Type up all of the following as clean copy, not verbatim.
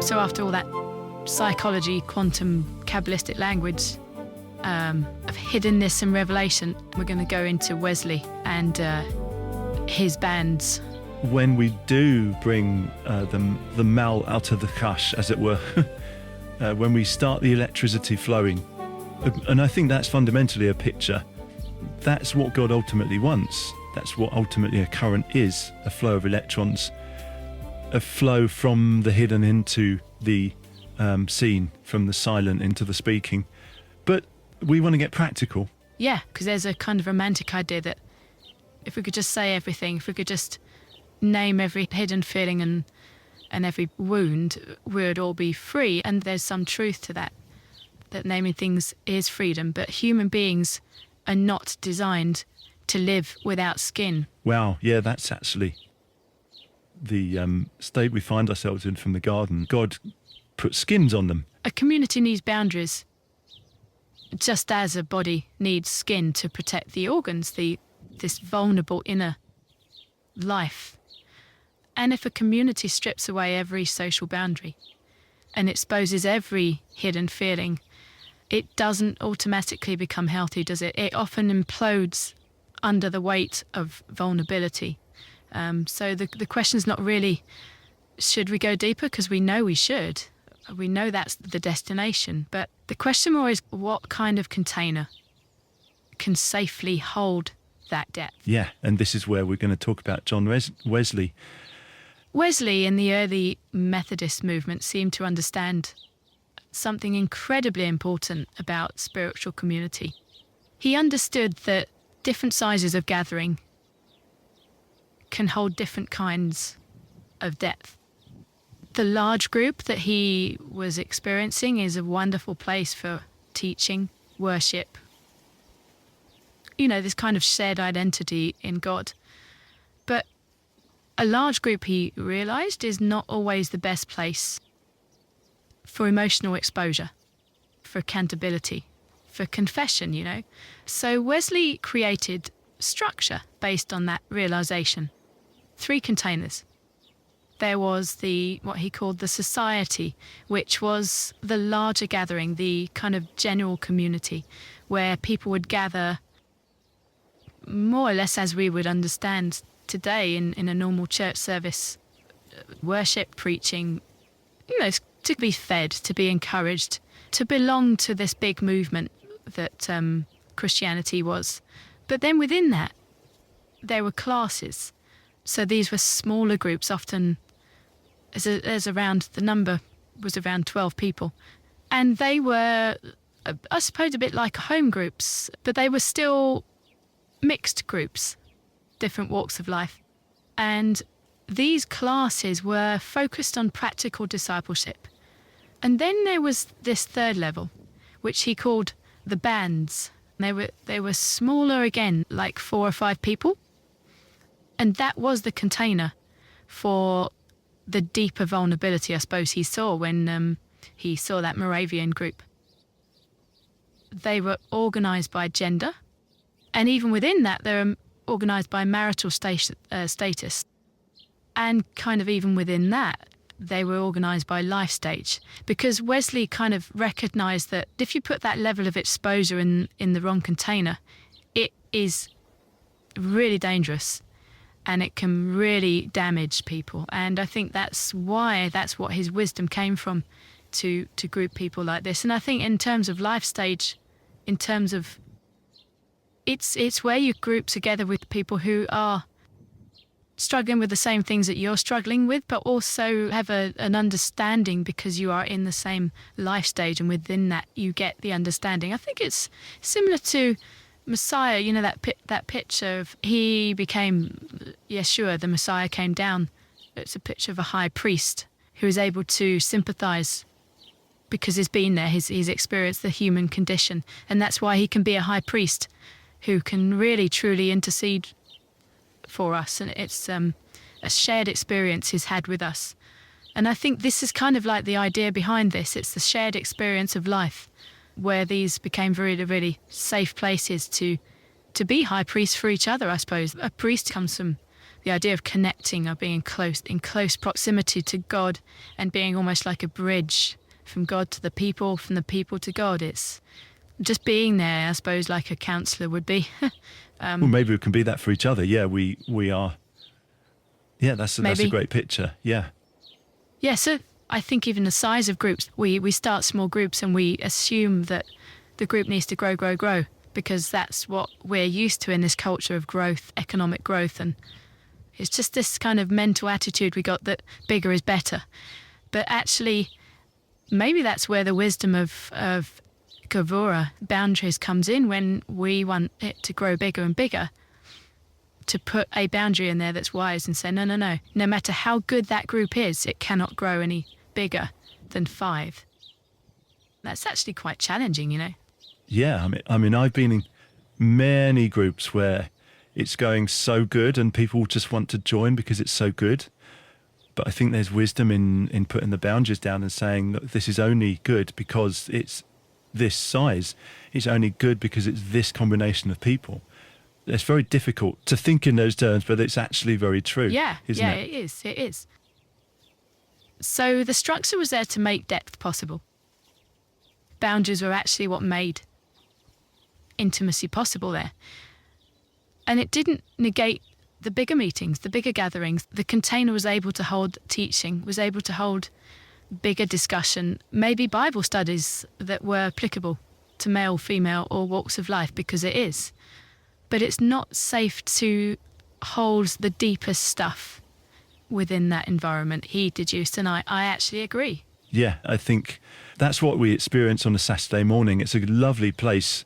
So after all that psychology, quantum, Kabbalistic language of hiddenness and revelation, we're going to go into Wesley and his bands. When we do bring the mal out of the kash, as it were, when we start the electricity flowing, and I think that's fundamentally a picture. That's what God ultimately wants. That's what ultimately a current is, a flow of electrons, a flow from the hidden into the seen, from the silent into the speaking. But we want to get practical. Yeah, because there's a kind of romantic idea that if we could just say everything, if we could just name every hidden feeling and every wound, we would all be free. And there's some truth to that naming things is freedom. But human beings are not designed to live without skin. Wow, yeah, that's actually the state we find ourselves in from the garden. God put skins on them. A community needs boundaries, just as a body needs skin to protect the organs, this vulnerable inner life. And if a community strips away every social boundary and exposes every hidden feeling, it doesn't automatically become healthy, does it? It often implodes under the weight of vulnerability. So the question's not really, should we go deeper? Because we know we should. We know that's the destination. But the question more is, what kind of container can safely hold that depth? Yeah, and this is where we're going to talk about John Wesley. Wesley in the early Methodist movement seemed to understand something incredibly important about spiritual community. He understood that different sizes of gathering can hold different kinds of depth. The large group that he was experiencing is a wonderful place for teaching, worship, this kind of shared identity in God. But a large group, he realised, is not always the best place for emotional exposure, for accountability, for confession, So Wesley created structure based on that realisation. 3 containers. There was what he called the society, which was the larger gathering, the kind of general community, where people would gather more or less as we would understand today in a normal church service, worship, preaching, to be fed, to be encouraged, to belong to this big movement that Christianity was. But then within that, there were classes. So these were smaller groups, often the number was around 12 people. And they were, I suppose, a bit like home groups, but they were still mixed groups, different walks of life. And these classes were focused on practical discipleship. And then there was this third level, which he called the bands. They were smaller again, like 4 or 5 people. And that was the container for the deeper vulnerability, I suppose, he saw when he saw that Moravian group. They were organised by gender, and even within that, they were organised by marital status. And kind of even within that, they were organised by life stage. Because Wesley kind of recognised that if you put that level of exposure in the wrong container, it is really dangerous. And it can really damage people. And I think that's what his wisdom came from, to group people like this. And I think in terms of life stage, in terms of, it's where you group together with people who are struggling with the same things that you're struggling with, but also have an understanding because you are in the same life stage, and within that you get the understanding. I think it's similar to Messiah, that picture of he became Yeshua, the Messiah came down. It's a picture of a high priest who is able to sympathise because he's been there, he's experienced the human condition. And that's why he can be a high priest who can really, truly intercede for us. And it's a shared experience he's had with us. And I think this is kind of like the idea behind this. It's the shared experience of life, where these became really, really safe places to be high priests for each other, I suppose. A priest comes from the idea of connecting, of being in close proximity to God and being almost like a bridge from God to the people, from the people to God. It's just being there, I suppose, like a counsellor would be. Well, maybe we can be that for each other. Yeah, we are. Yeah, that's a great picture. Yeah. Yeah, so I think even the size of groups, we start small groups and we assume that the group needs to grow, because that's what we're used to in this culture of growth, economic growth. And it's just this kind of mental attitude we got that bigger is better. But actually, maybe that's where the wisdom of Gavura, boundaries, comes in, when we want it to grow bigger and bigger, to put a boundary in there that's wise and say, no. No matter how good that group is, it cannot grow any bigger than 5. That's actually quite challenging, you know. Yeah, I mean, I've been in many groups where it's going so good and people just want to join because it's so good. But I think there's wisdom in putting the boundaries down and saying that this is only good because it's this size. It's only good because it's this combination of people. It's very difficult to think in those terms, but it's actually very true. Yeah, isn't it? It is. So the structure was there to make depth possible. Boundaries were actually what made intimacy possible there. And it didn't negate the bigger meetings, the bigger gatherings. The container was able to hold teaching, was able to hold bigger discussion, maybe Bible studies that were applicable to male, female, or walks of life, because it is. But it's not safe to hold the deepest stuff within that environment. He deduced, and I actually agree. Yeah, I think that's what we experience on a Saturday morning. It's a lovely place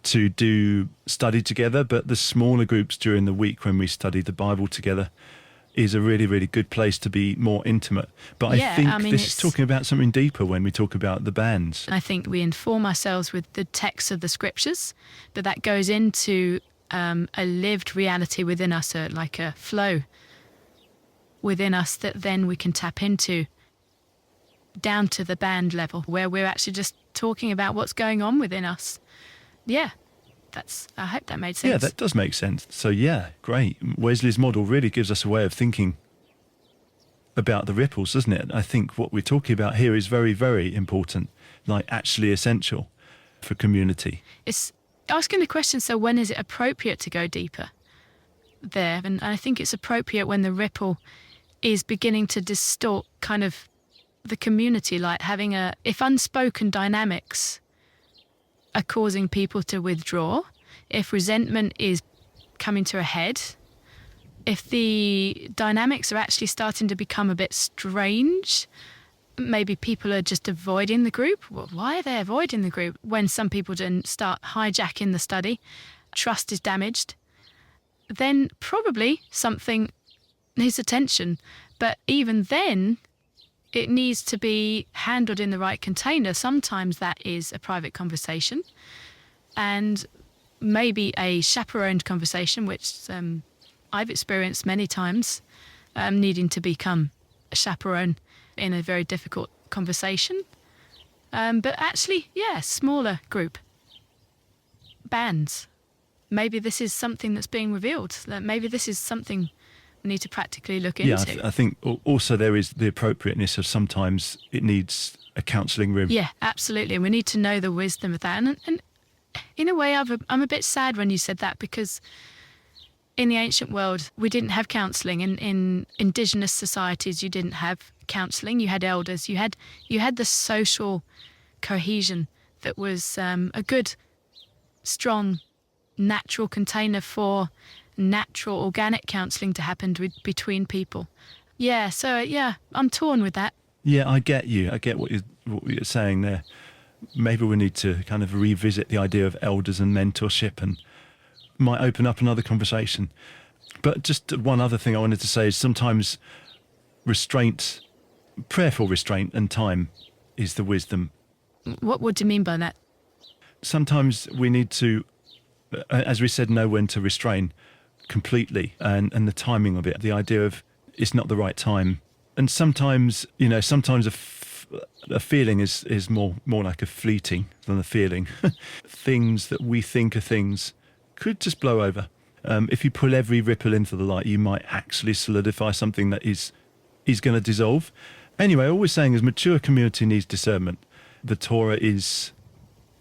to do study together, but the smaller groups during the week when we study the Bible together is a really, really good place to be more intimate. But I think this is talking about something deeper when we talk about the bands. I think we inform ourselves with the text of the scriptures, but that goes into a lived reality within us, like a flow within us that then we can tap into down to the band level, where we're actually just talking about what's going on within us. Yeah, I hope that made sense. Yeah, that does make sense. So yeah, great. Wesley's model really gives us a way of thinking about the ripples, doesn't it? I think what we're talking about here is very, very important, like actually essential for community. It's asking the question, so when is it appropriate to go deeper there? And I think it's appropriate when the ripple is beginning to distort kind of the community, like having if unspoken dynamics are causing people to withdraw, if resentment is coming to a head, if the dynamics are actually starting to become a bit strange, maybe people are just avoiding the group. Well, why are they avoiding the group? When some people didn't start hijacking the study, trust is damaged, then probably something needs attention. But even then, it needs to be handled in the right container. Sometimes that is a private conversation and maybe a chaperoned conversation, which I've experienced many times, needing to become a chaperone in a very difficult conversation. But actually, yeah, smaller group. Bands. Maybe this is something that's being revealed. Maybe this is something we need to practically look into. Yeah, I think also there is the appropriateness of sometimes it needs a counselling room. Yeah, absolutely. And we need to know the wisdom of that. And in a way, I'm a bit sad when you said that, because in the ancient world, we didn't have counselling. In indigenous societies, you didn't have counselling. You had elders. You had the social cohesion that was a good, strong, natural container for natural, organic counselling to happen between people. Yeah, so yeah, I'm torn with that. Yeah, I get you. I get what you're saying there. Maybe we need to kind of revisit the idea of elders and mentorship, and might open up another conversation. But just one other thing I wanted to say is sometimes restraint, prayerful restraint and time is the wisdom. What do you mean by that? Sometimes we need to, as we said, know when to restrain completely, and the timing of it. The idea of it's not the right time And sometimes, sometimes a feeling is more like a fleeting than a feeling. Things that we think are things could just blow over. If you pull every ripple into the light, you might actually solidify something that is going to dissolve. Anyway, all we're saying is mature community needs discernment. The Torah is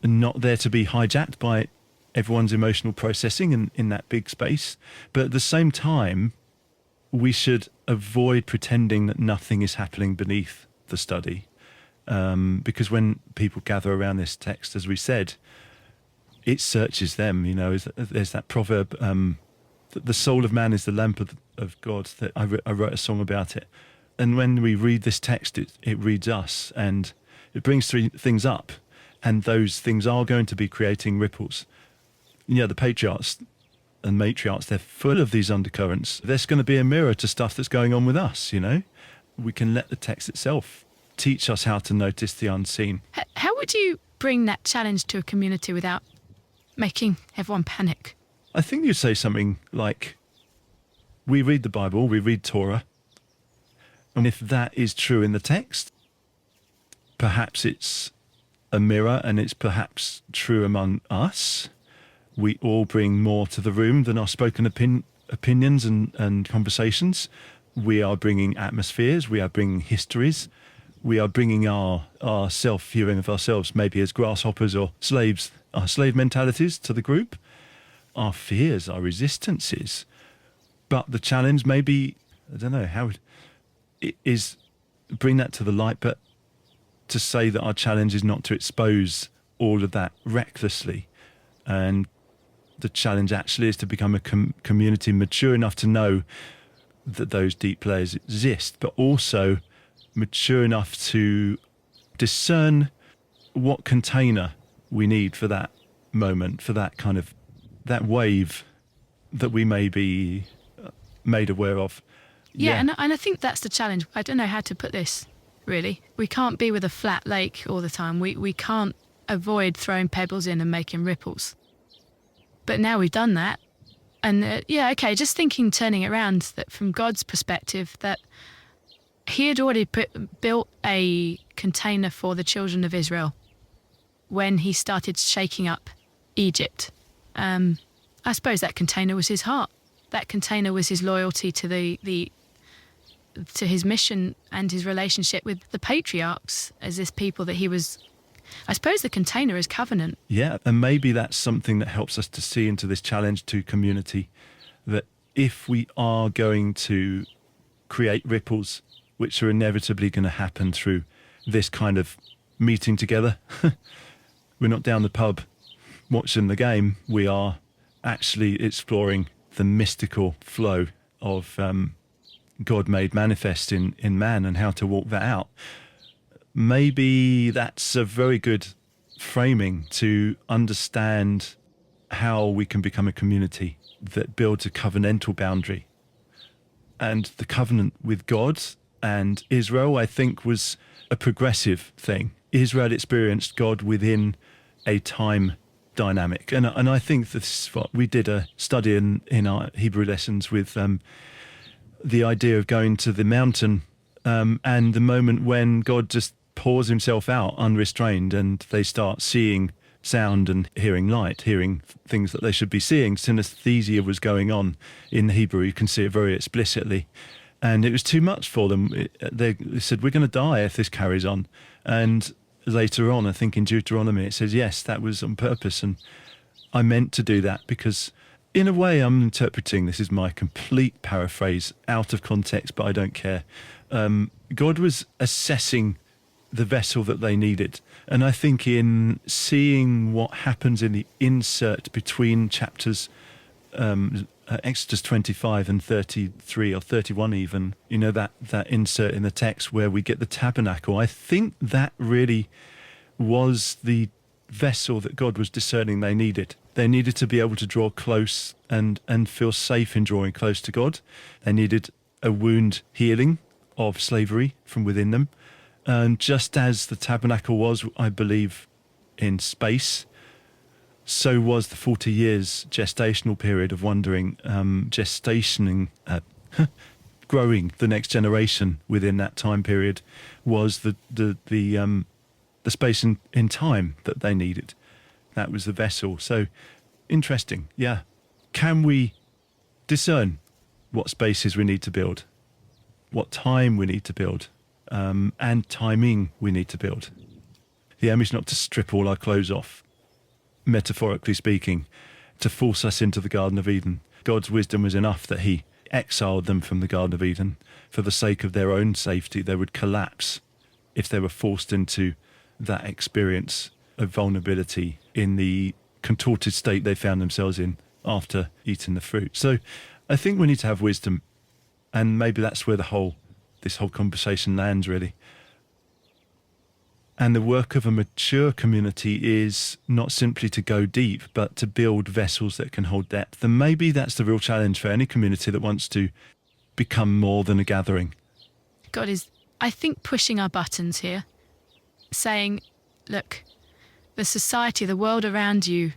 not there to be hijacked by everyone's emotional processing in that big space. But at the same time, we should avoid pretending that nothing is happening beneath the study. Because when people gather around this text, as we said, it searches them. There's that proverb, that the soul of man is the lamp of God. That I wrote a song about it. And when we read this text, it reads us, and it brings three things up. And those things are going to be creating ripples. The patriarchs and matriarchs, they're full of these undercurrents. There's going to be a mirror to stuff that's going on with us, We can let the text itself teach us how to notice the unseen. How would you bring that challenge to a community without making everyone panic? I think you'd say something like, we read the Bible, we read Torah, and if that is true in the text, perhaps it's a mirror and it's perhaps true among us. We all bring more to the room than our spoken opinions and conversations. We are bringing atmospheres, we are bringing histories, we are bringing our self-viewing of ourselves maybe as grasshoppers or slaves, our slave mentalities to the group, our fears, our resistances. But the challenge maybe, I don't know how it is, bring that to the light, but to say that our challenge is not to expose all of that recklessly. And the challenge actually is to become a community mature enough to know that those deep layers exist, but also mature enough to discern what container we need for that moment, for that kind of, that wave that we may be made aware of. Yeah. And I think that's the challenge. I don't know how to put this, really. We can't be with a flat lake all the time. We can't avoid throwing pebbles in and making ripples. But now we've done that. And just thinking, turning it around, that from God's perspective, that he had already built a container for the children of Israel when he started shaking up Egypt. I suppose that container was his heart. That container was his loyalty to to his mission and his relationship with the patriarchs as this people that he was. I suppose the container is covenant. Yeah, and maybe that's something that helps us to see into this challenge to community, that if we are going to create ripples, which are inevitably going to happen through this kind of meeting together, we're not down the pub watching the game, we are actually exploring the mystical flow of God made manifest in man and how to walk that out. Maybe that's a very good framing to understand how we can become a community that builds a covenantal boundary. And the covenant with God and Israel, I think, was a progressive thing. Israel experienced God within a time dynamic. And I think this is what we did a study in our Hebrew lessons with the idea of going to the mountain and the moment when God just pours himself out unrestrained and they start seeing sound and hearing light, hearing things that they should be seeing. Synesthesia was going on in Hebrew. You can see it very explicitly. And it was too much for them. They said, we're going to die if this carries on. And later on, I think in Deuteronomy, it says, yes, that was on purpose. And I meant to do that because in a way I'm interpreting, this is my complete paraphrase, out of context, but I don't care. God was assessing the vessel that they needed. And I think in seeing what happens in the insert between chapters Exodus 25 and 33 or 31 even, that insert in the text where we get the tabernacle, I think that really was the vessel that God was discerning they needed. They needed to be able to draw close and feel safe in drawing close to God. They needed a wound healing of slavery from within them. And just as the tabernacle was, I believe, in space, so was the 40 years gestational period of wandering, growing the next generation within that time period was the space in time that they needed. That was the vessel. So interesting. Yeah. Can we discern what spaces we need to build, what time we need to build, and timing we need to build? The aim is not to strip all our clothes off, metaphorically speaking, to force us into the Garden of Eden. God's wisdom was enough that he exiled them from the Garden of Eden. For the sake of their own safety, they would collapse if they were forced into that experience of vulnerability in the contorted state they found themselves in after eating the fruit. So I think we need to have wisdom, and maybe that's where this whole conversation lands, really. And the work of a mature community is not simply to go deep, but to build vessels that can hold depth. And maybe that's the real challenge for any community that wants to become more than a gathering. God is, I think, pushing our buttons here, saying, look, the society, the world around you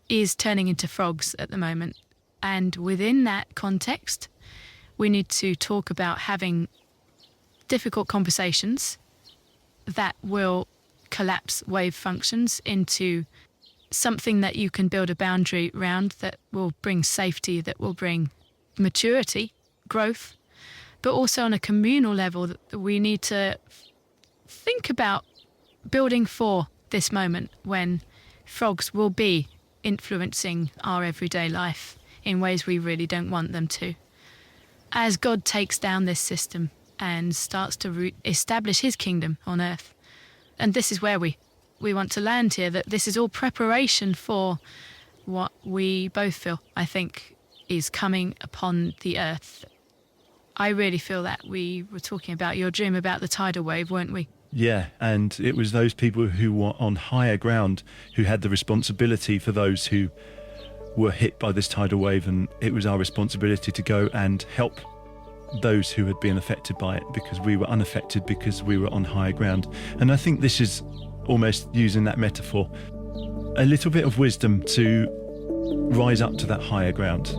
is turning into frogs at the moment. And within that context, we need to talk about having difficult conversations that will collapse wave functions into something that you can build a boundary around, that will bring safety, that will bring maturity, growth, but also on a communal level that we need to think about building for this moment when frogs will be influencing our everyday life in ways we really don't want them to. As God takes down this system and starts to establish his kingdom on earth. And this is where we want to land here, that this is all preparation for what we both feel, I think, is coming upon the earth. I really feel that we were talking about your dream about the tidal wave, weren't we? Yeah, and it was those people who were on higher ground who had the responsibility for those who were hit by this tidal wave, and it was our responsibility to go and help those who had been affected by it, because we were unaffected because we were on higher ground. And I think this is almost using that metaphor, a little bit of wisdom to rise up to that higher ground.